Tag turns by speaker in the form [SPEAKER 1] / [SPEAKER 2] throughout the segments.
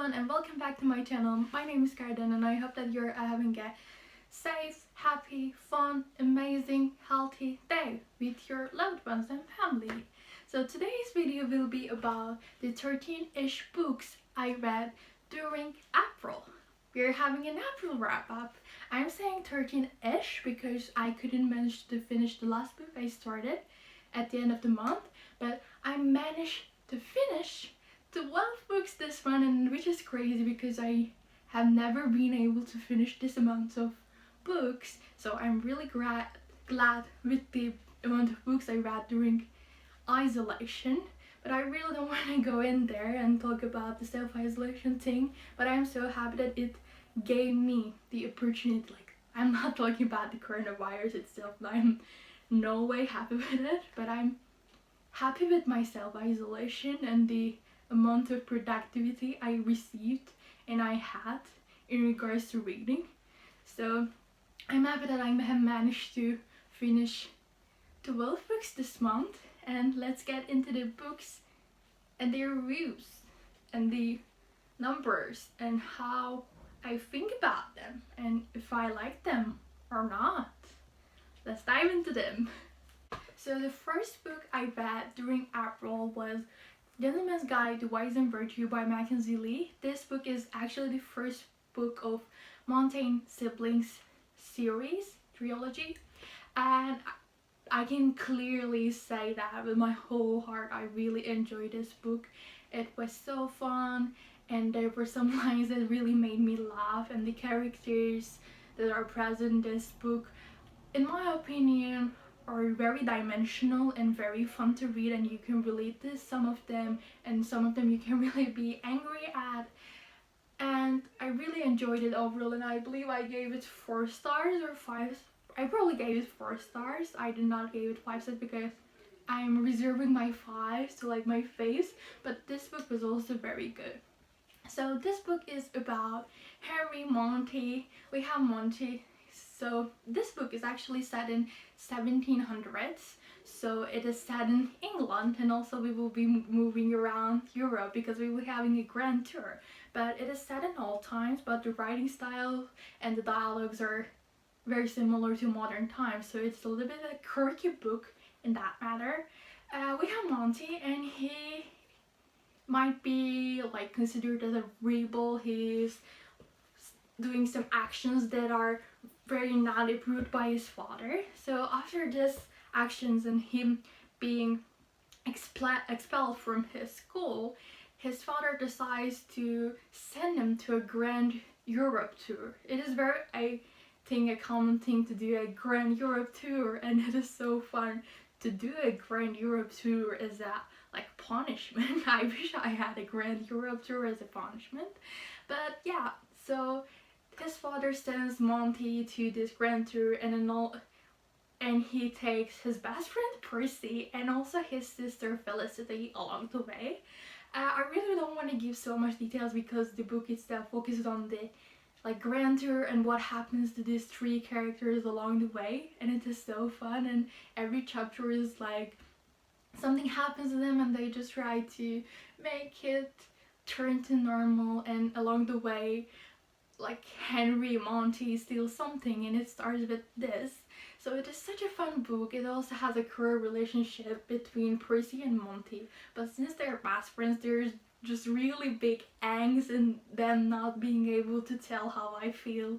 [SPEAKER 1] everyone and welcome back to my channel. My name is Garden and I hope that you're having a safe, happy, fun, amazing, healthy day with your loved ones and family. So today's video will be about the 13-ish books I read during April. We're having an April wrap up. I'm saying 13-ish because I couldn't manage to finish the last book I started at the end of the month, but I managed to finish 12 books this month, and which is crazy because I have never been able to finish this amount of books. So I'm really glad with the amount of books I read during isolation. But I really don't want to go in there and talk about the self-isolation thing, but I'm so happy that it gave me the opportunity. Like, I'm not talking about the coronavirus itself, I'm no way happy with it, but I'm happy with my self-isolation and the amount of productivity I received and I had in regards to reading. So I'm happy that I have managed to finish 12 books this month, and let's get into the books and their reviews and the numbers and how I think about them and if I like them or not. Let's dive into them. So the first book I read during April was Gentleman's Guide to Vice and Virtue by Mackenzie Lee. This book is actually the first book of Montaigne Siblings series, trilogy, and I can clearly say that with my whole heart I really enjoyed this book. It was so fun and there were some lines that really made me laugh, and the characters that are present in this book, in my opinion, are very dimensional and very fun to read, and you can relate to some of them, and some of them you can really be angry at. And I really enjoyed it overall, and I believe I gave it 4 stars or 5. I probably gave it 4 stars. I did not give it 5 stars because I'm reserving my 5s to like my face, but this book was also very good. So this book is about Henry Monty. We have Monty. So this book is actually set in 1700s, so it is set in England, and also we will be moving around Europe because we will be having a grand tour. But it is set in old times, but the writing style and the dialogues are very similar to modern times, so it's a little bit of a quirky book in that matter. We have Monty, and he might be like considered as a rebel. He's doing some actions that are very not approved by his father. So after this actions and him being expelled from his school, his father decides to send him to a grand Europe tour. It is a common thing to do a grand Europe tour, and it is so fun to do a grand Europe tour as a like punishment. I wish I had a grand Europe tour as a punishment, but yeah. So his father sends Monty to this grand tour, and he takes his best friend Percy and also his sister Felicity along the way. I really don't want to give so much details because the book itself focuses on the like grand tour and what happens to these 3 characters along the way, and it is so fun, and every chapter is like something happens to them and they just try to make it turn to normal, and along the way like Henry Monty steals something, and it starts with this. So it is such a fun book. It also has a queer relationship between Percy and Monty, but since they're best friends, there's just really big angst in them not being able to tell how I feel,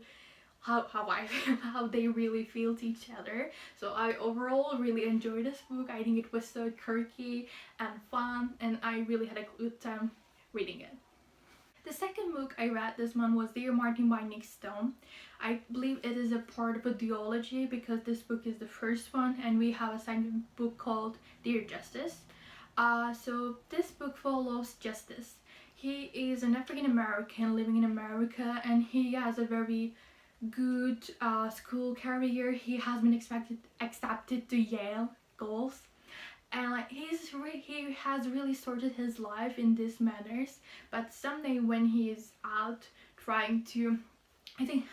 [SPEAKER 1] how they really feel to each other. So I overall really enjoyed this book. I think it was so quirky and fun, and I really had a good time reading it. The second book I read this month was Dear Martin by Nick Stone. I believe it is a part of a duology because this book is the first one, and we have a second book called Dear Justice. So this book follows Justice. He is an African American living in America, and he has a very good school career. He has been accepted to Yale girls, and like he has really sorted his life in these manners. But someday when he is out trying to,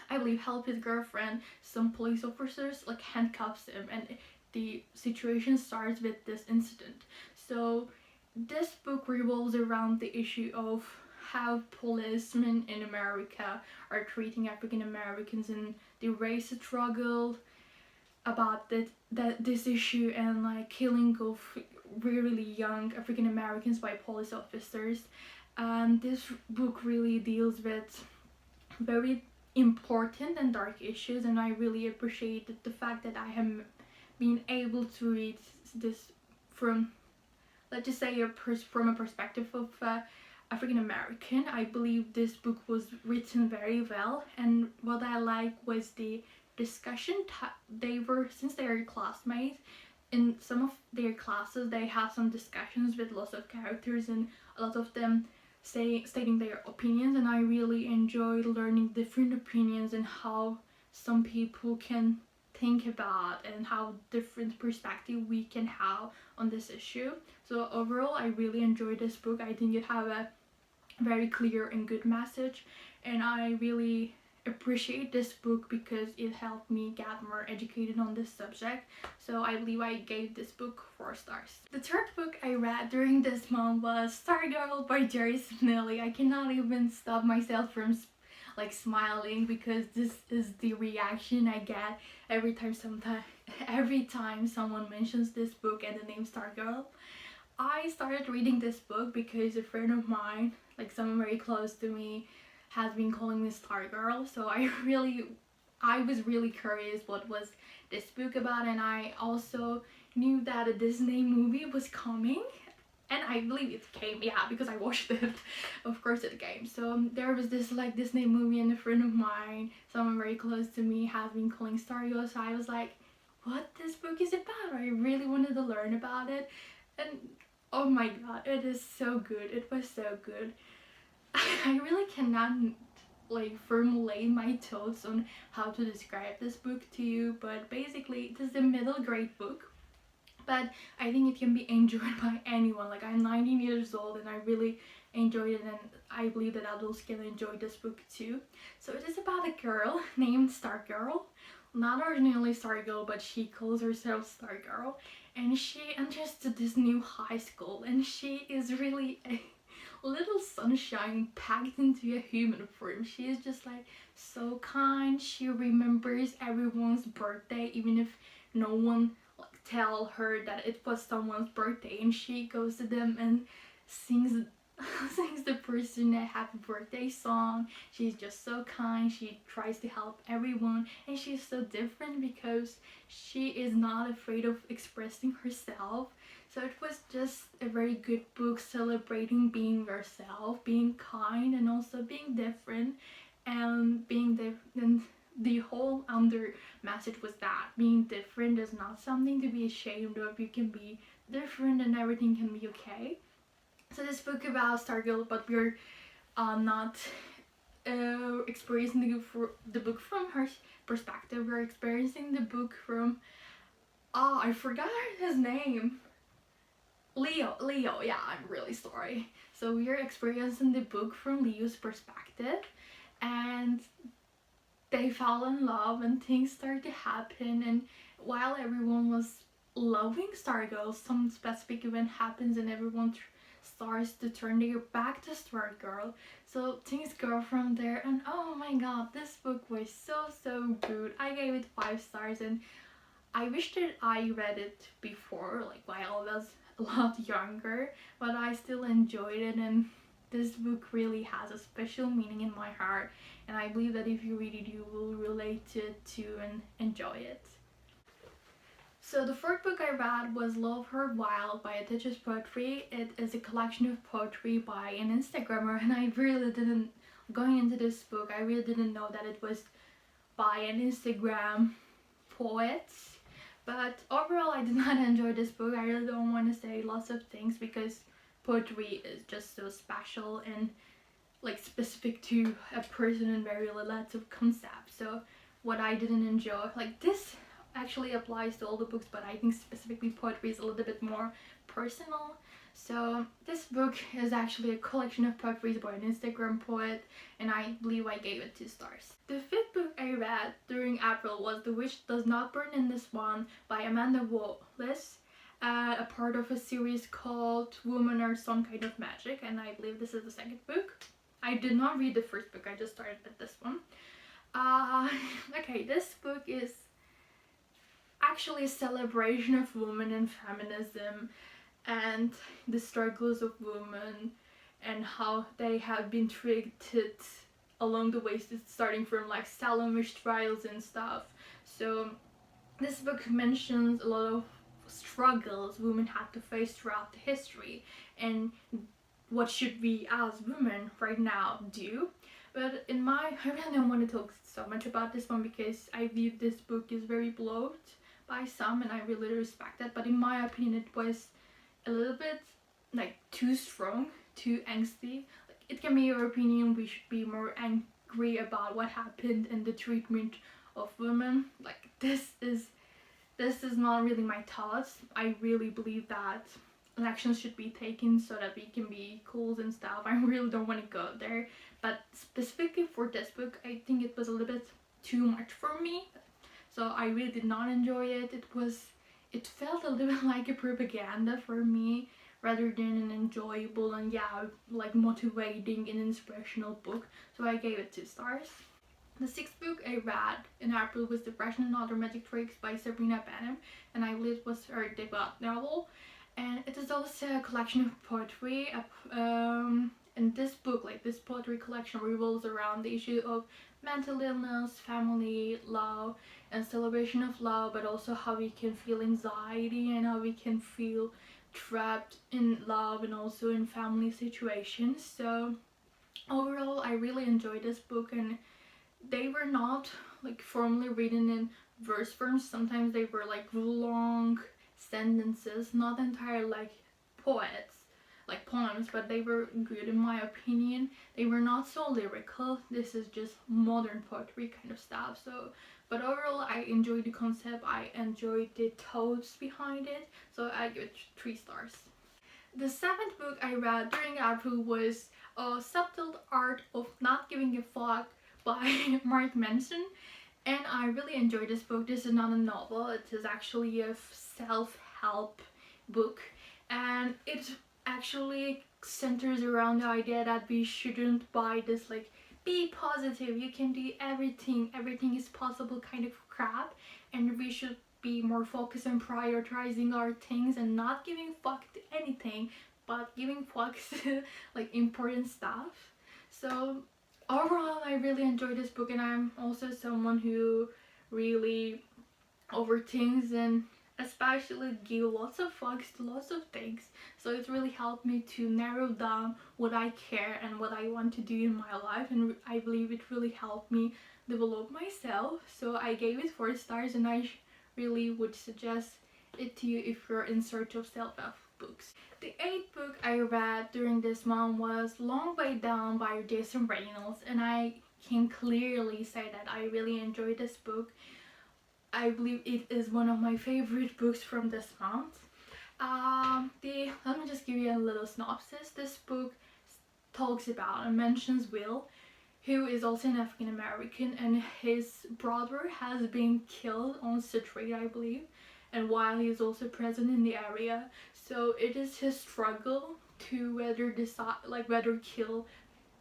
[SPEAKER 1] I believe, help his girlfriend, some police officers like handcuffs him, and the situation starts with this incident. So this book revolves around the issue of how policemen in America are treating African Americans and the race struggle about this issue, and like killing of really young African Americans by police officers. And this book really deals with very important and dark issues, and I really appreciated the fact that I have been able to read this from, let's just say, from a perspective of African American. I believe this book was written very well, and what I like was the discussion. They were, since they are classmates, in some of their classes they have some discussions with lots of characters, and a lot of them stating their opinions, and I really enjoyed learning different opinions and how some people can think about and how different perspective we can have on this issue. So overall, I really enjoyed this book. I think it have a very clear and good message, and I really appreciate this book because it helped me get more educated on this subject. So I believe I gave this book 4 stars. The third book I read during this month was Stargirl by Jerry Spinelli. I cannot even stop myself from like smiling because this is the reaction I get every time someone mentions this book and the name Stargirl. I started reading this book because a friend of mine, like someone very close to me, has been calling me Stargirl. So I was really curious what was this book about, and I also knew that a Disney movie was coming, and I believe it came, yeah, because I watched it. Of course it came. So there was this like Disney movie, and a friend of mine, someone very close to me, has been calling Stargirl. So I was like, what this book is about? I really wanted to learn about it, and oh my god, it is so good. It was so good. I really cannot like formulate my thoughts on how to describe this book to you, but basically it is a middle grade book, but I think it can be enjoyed by anyone. Like, I'm 19 years old and I really enjoyed it, and I believe that adults can enjoy this book too. So it is about a girl named Stargirl, not originally Stargirl, but she calls herself Stargirl, and she enters to this new high school, and she is really a little sunshine packed into a human form. She is just like so kind. She remembers everyone's birthday even if no one like tell her that it was someone's birthday, and she goes to them and sings the person a happy birthday song. She's just so kind. She tries to help everyone, and she's so different because she is not afraid of expressing herself. So it was just a very good book celebrating being yourself, being kind, and also being different, and the whole under message was that being different is not something to be ashamed of. You can be different and everything can be okay. So this book about Stargirl, but we're not experiencing the book from her perspective. We're experiencing the book from, I forgot his name. Leo, yeah, I'm really sorry. So we're experiencing the book from Leo's perspective, and they fall in love and things start to happen, and while everyone was loving Stargirl, some specific event happens and everyone starts to turn their back to Stargirl. So things go from there, and oh my god, this book was so good. I gave it 5 stars, and I wish that I read it before, like while I was a lot younger, but I still enjoyed it, and this book really has a special meaning in my heart, and I believe that if you read it you will relate to it too and enjoy it. So the fourth book I read was Love Her Wild by Attich's Poetry. It is a collection of poetry by an Instagrammer, and I really didn't, going into this book, I really didn't know that it was by an Instagram poet. But overall, I did not enjoy this book. I really don't want to say lots of things because poetry is just so special and like specific to a person and very relative concept. So what I didn't enjoy, like this actually applies to all the books, but I think specifically poetry is a little bit more personal. So this book is actually a collection of poetry by an Instagram poet, and I believe I gave it 2 stars. The 5th book I read during April was The Witch Does Not Burn in the Swan by Amanda Wallace, a part of a series called Women Are Some Kind of Magic, and I believe this is the 2nd book. I did not read the first book, I just started with this one. Okay, this book is actually a celebration of women and feminism and the struggles of women and how they have been treated along the way, starting from like Salomish trials and stuff. So this book mentions a lot of struggles women had to face throughout the history and what should we as women right now do. But I really don't want to talk so much about this one because I view this book is very beloved by some and I really respect that, but in my opinion it was a little bit like too strong, too angsty. Like, it can be your opinion, we should be more angry about what happened and the treatment of women. Like, this is not really my thoughts. I really believe that actions should be taken so that we can be equals and stuff. I really don't want to go there, but specifically for this book I think it was a little bit too much for me, so I really did not enjoy it. It felt a little bit like a propaganda for me rather than an enjoyable and like motivating and inspirational book, so I gave it 2 stars. The 6th book I read in April was Depression and Other Magic Tricks by Sabrina Benham, and I believe it was her debut novel. And it is also a collection of poetry. And this book, like this poetry collection, revolves around the issue of mental illness, family, love, and celebration of love, but also how we can feel anxiety and how we can feel trapped in love and also in family situations. So overall, I really enjoyed this book, and they were not like formally written in verse forms. Sometimes they were like long sentences, not entirely like poems, but they were good in my opinion. They were not so lyrical. This is just modern poetry kind of stuff. So, but overall I enjoyed the concept, I enjoyed the thoughts behind it, so I give it 3 stars. The 7th book I read during April was Subtle Art of Not Giving a Fuck by Mark Manson, and I really enjoyed this book. This is not a novel, it is actually a self-help book, and it actually centers around the idea that we shouldn't buy this like be positive, you can do everything is possible kind of crap, and we should be more focused on prioritizing our things and not giving fuck to anything but giving fucks to like important stuff. So overall I really enjoyed this book, and I'm also someone who really overthinks and especially give lots of fucks to lots of things, so it really helped me to narrow down what I care and what I want to do in my life, and I believe it really helped me develop myself. So I gave it 4 stars, and I really would suggest it to you if you're in search of self-help books. The 8th book I read during this month was Long Way Down by Jason Reynolds, and I can clearly say that I really enjoyed this book. I believe it is one of my favorite books from this month. Let me just give you a little synopsis. This book talks about and mentions Will, who is also an African American, and his brother has been killed on the street, I believe, and while he is also present in the area. So it is his struggle to whether kill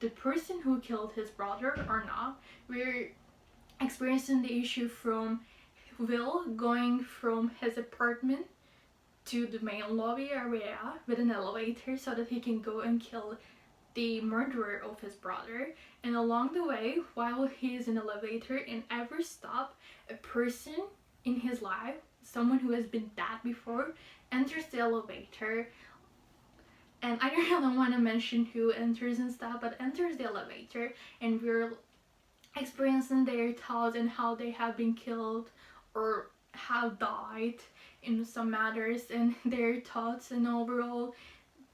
[SPEAKER 1] the person who killed his brother or not. We're experiencing the issue from Will going from his apartment to the main lobby area with an elevator so that he can go and kill the murderer of his brother, and along the way while he is in the elevator, in every stop a person in his life, someone who has been dead before, enters the elevator. And I don't want to mention who enters and stuff, but enters the elevator, and we're experiencing their thoughts and how they have been killed or have died in some matters, and their thoughts, and overall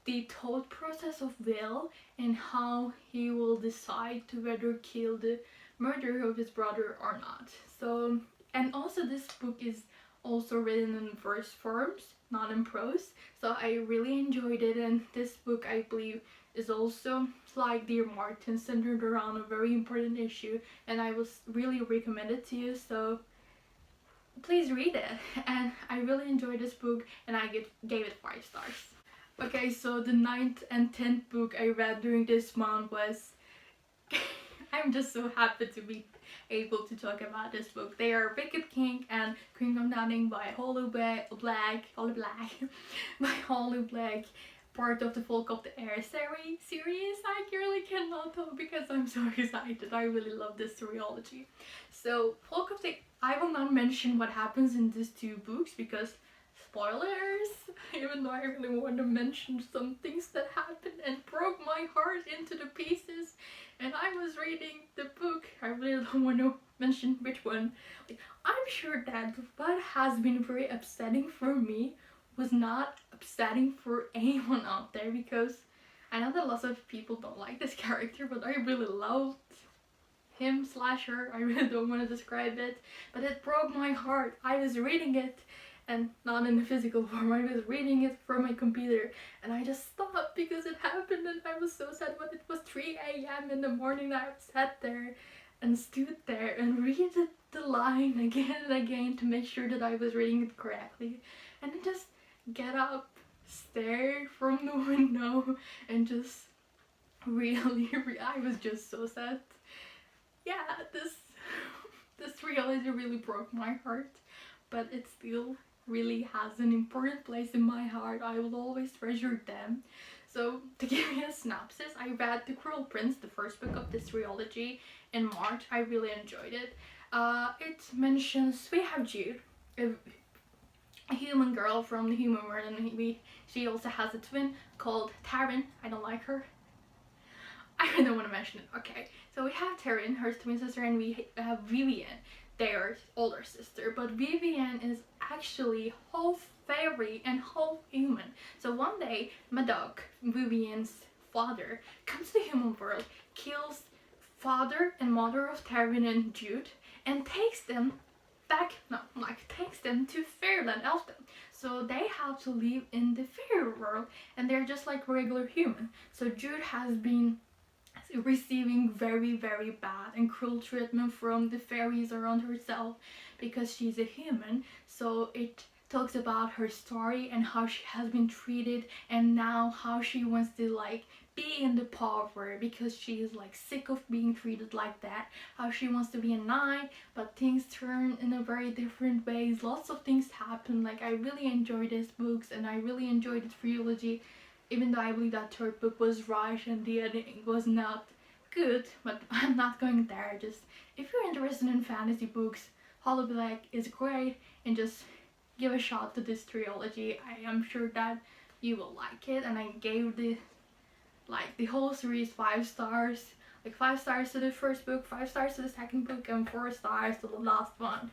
[SPEAKER 1] the thought process of Will and how he will decide to whether kill the murderer of his brother or not. So, and also this book is also written in verse forms, not in prose, so I really enjoyed it. And this book, I believe, is also like Dear Martin, centered around a very important issue, and I will really recommend it to you, so please read it. And I really enjoyed this book, and I gave it 5 stars. Okay, so the 9th and 10th book I read during this month was I'm just so happy to be able to talk about this book. They are Wicked King and Kingdom Downing by Hollow Black, by Hollow Black, part of the Folk of the Air series. I really cannot talk because I'm so excited. I really love this trilogy. So Folk of the, I will not mention what happens in these two books because spoilers, even though I really want to mention some things that happened and broke my heart into the pieces. And I was reading the book, I really don't want to mention which one. Like, I'm sure that what has been very upsetting for me was not upsetting for anyone out there, because I know that lots of people don't like this character, but I really loved him slash her. I really don't want to describe it, but it broke my heart. I was reading it, and not in the physical form, I was reading it from my computer, and I just stopped because it happened, and I was so sad. But it was 3 a.m. in the morning. I sat there and stood there and read the line again and again to make sure that I was reading it correctly, and then just get up, stare from the window, and just really, I was just so sad. Yeah, this trilogy really broke my heart, but it still really has an important place in my heart. I will always treasure them. So to give you a synopsis, I read The Cruel Prince, the first book of this trilogy, in March. I really enjoyed it. It mentions, we have Jude, a human girl from the human world, and she also has a twin called Taryn. I don't like her. I don't want to mention it. Okay, so we have Taryn, her twin sister, and we have Vivian, their older sister. But Vivian is actually half fairy and half human. So one day, Madoc, Vivian's father, comes to the human world, kills father and mother of Taryn and Jude, and takes them to Fairyland, Elfdom. So they have to live in the fairy world, and they're just like regular human. So Jude has been receiving very, very bad and cruel treatment from the fairies around herself because she's a human. So it talks about her story and how she has been treated, and now how she wants to like be in the power because she is like sick of being treated like that. How she wants to be a knight, but things turn in a very different ways. Lots of things happen. Like, I really enjoyed these books, and I really enjoyed the trilogy, even though I believe that third book was rushed and the ending was not good. But I'm not going there. Just, if you're interested in fantasy books, Hollow Black is great, and just give a shot to this trilogy. I am sure that you will like it, and I gave the whole series 5 stars. Like 5 stars to the first book, 5 stars to the second book, and 4 stars to the last one.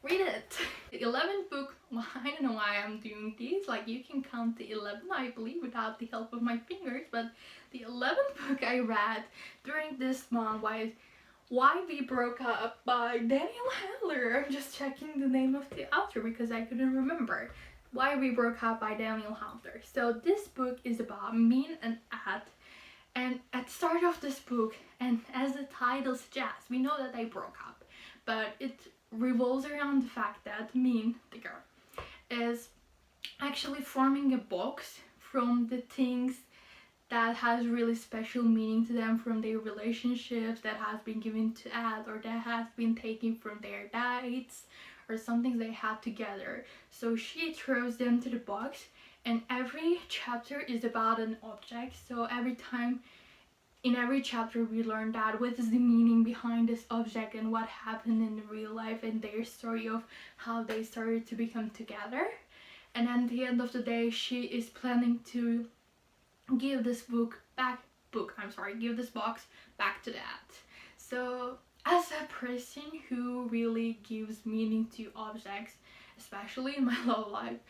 [SPEAKER 1] Read it! The 11th book, I don't know why I'm doing these, like you can count the 11 I believe without the help of my fingers, but the 11th book I read during this month was Why We Broke Up by Daniel Handler. I'm just checking the name of the author because I couldn't remember. Why We Broke Up by Daniel Handler. So this book is about Min and Ed, and at the start of this book, and as the title suggests, we know that they broke up, but it revolves around the fact that Min, the girl, is actually forming a box from the things that has really special meaning to them from their relationships that has been given to Ed, or that has been taken from their dates, or something they had together. So she throws them to the box, and every chapter is about an object. So in every chapter we learn that what is the meaning behind this object and what happened in real life, and their story of how they started to become together. And at the end of the day, she is planning to give this box back to Dad. So as a person who really gives meaning to objects, especially in my love life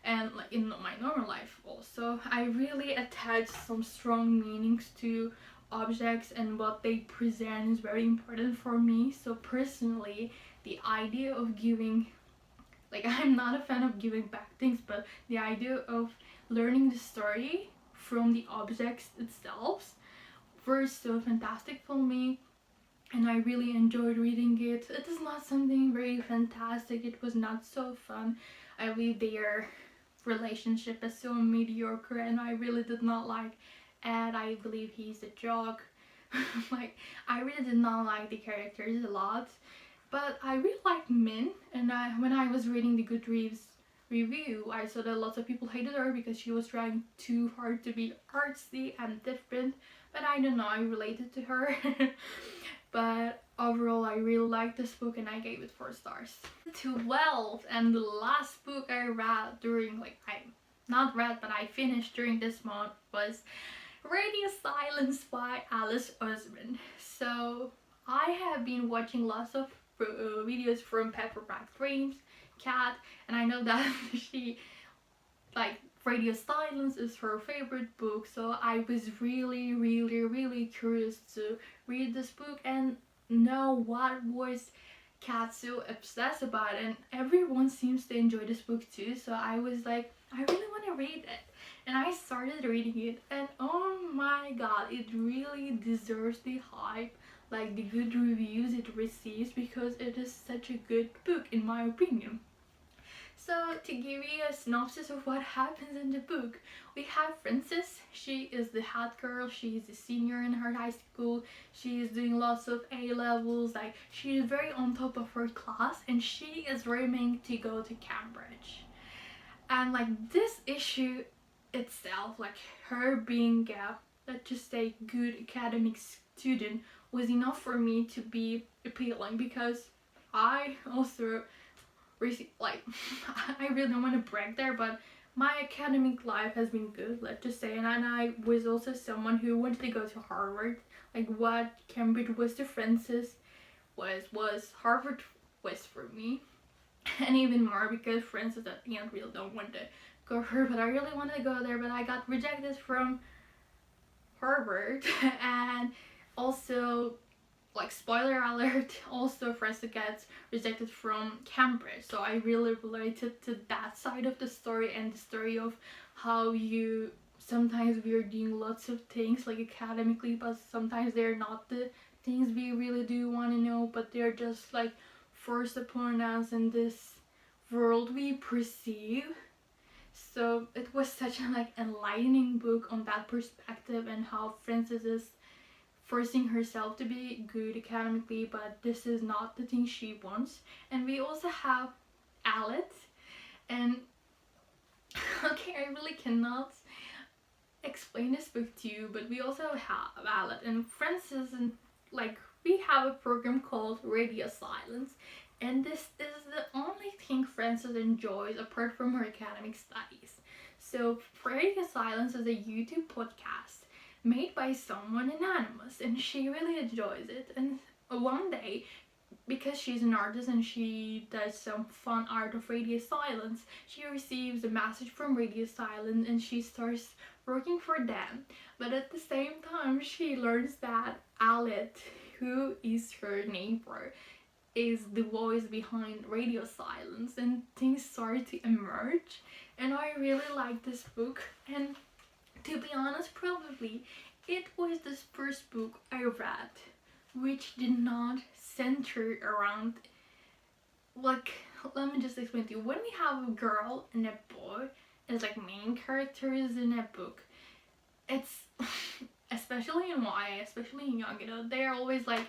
[SPEAKER 1] and like in my normal life also, I really attach some strong meanings to objects, and what they present is very important for me. So personally, the idea of giving, like, I'm not a fan of giving back things, but the idea of learning the story from the objects itself were so fantastic for me, and I really enjoyed reading it. It is not something very fantastic, it was not so fun. I believe their relationship is so mediocre, and I really did not like Ed. I believe he's a joke. Like, I really did not like the characters a lot, but I really liked Min. And when I was reading the Goodreads review, I saw that lots of people hated her because she was trying too hard to be artsy and different. But I don't know, I related to her. But overall, I really liked this book and I gave it 4 stars. 12, and the last book I read during, like, I not read but I finished during this month was Radio Silence by Alice Osman. So I have been watching lots of videos from Pepper Black Dreams, Cat, and I know that she, like, Radio Silence is her favorite book, so I was really curious to read this book and know what was Cat so obsessed about, and everyone seems to enjoy this book too, so I was like, I really want to read it. And I started reading it, and oh my god, it really deserves the hype, like the good reviews it receives, because it is such a good book in my opinion. So to give you a synopsis of what happens in the book, we have Frances. She is the hot girl, she is a senior in her high school, she is doing lots of A-levels, like she is very on top of her class, and she is aiming to go to Cambridge. And like this issue itself, like her being a, let's just say, good academic student, was enough for me to be appealing, because I also like I really don't want to brag there, but my academic life has been good, let's just say, and I was also someone who wanted to go to Harvard. Like what Cambridge was to Frances was Harvard was for me, and even more because Frances at the end really don't want to go here, but I really wanted to go there, but I got rejected from Harvard. And also, like, spoiler alert, also Frances gets rejected from Cambridge, so I really related to that side of the story, and the story of how you sometimes we are doing lots of things like academically, but sometimes they're not the things we really do want to know, but they're just like forced upon us in this world we perceive. So it was such a like enlightening book on that perspective, and how Frances is forcing herself to be good academically, but this is not the thing she wants. And we also have Alet, and okay, I really cannot explain this book to you, but we also have Alet and Frances, and like we have a program called Radio Silence, and this is the only thing Frances enjoys apart from her academic studies. So Radio Silence is a YouTube podcast made by someone anonymous, and she really enjoys it. And one day, because she's an artist and she does some fun art of Radio Silence, she receives a message from Radio Silence and she starts working for them. But at the same time, she learns that Alet, who is her neighbor, is the voice behind Radio Silence, and things start to emerge. And I really like this book, and to be honest, probably it was this first book I read which did not center around, like, let me just explain to you. When we have a girl and a boy as like main characters in a book, it's especially in YA, especially in young adult, they're always like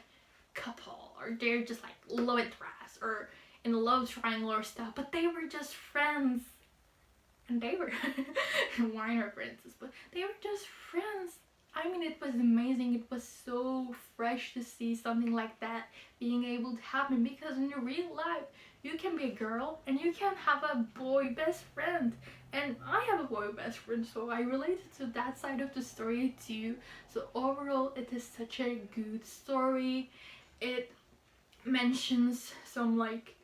[SPEAKER 1] couple, or they're just like love interest or in a love triangle or stuff, but they were just friends. And they were minor friends, but they were just friends. I mean, it was amazing. It was so fresh to see something like that being able to happen, because in real life you can be a girl and you can have a boy best friend, and I have a boy best friend, so I related to that side of the story too. So overall, it is such a good story. It mentions some like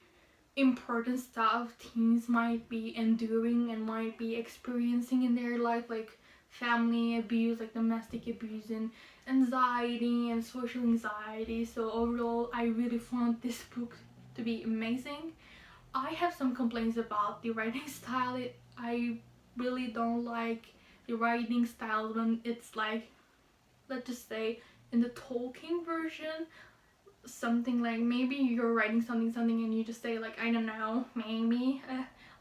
[SPEAKER 1] important stuff teens might be enduring and might be experiencing in their life, like family abuse, like domestic abuse, and anxiety and social anxiety. So overall, I really found this book to be amazing. I have some complaints about the writing style. I really don't like the writing style when it's like, let's just say, in the Tolkien version, something like maybe you're writing something and you just say like, I don't know, maybe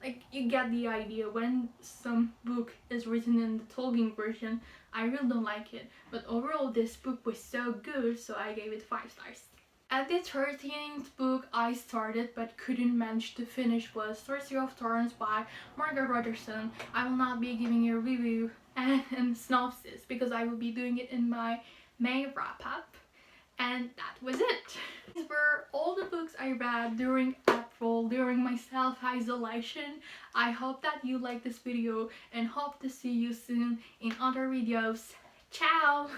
[SPEAKER 1] like you get the idea. When some book is written in the Tolkien version, I really don't like it. But overall, this book was so good, so I gave it 5 stars. And the 13th book I started but couldn't manage to finish was Sorcery of Thorns by Margaret Rogerson. I will not be giving a review and synopsis because I will be doing it in my May wrap-up. And that was it. These were all the books I read during April, during my self-isolation. I hope that you like this video and hope to see you soon in other videos. Ciao!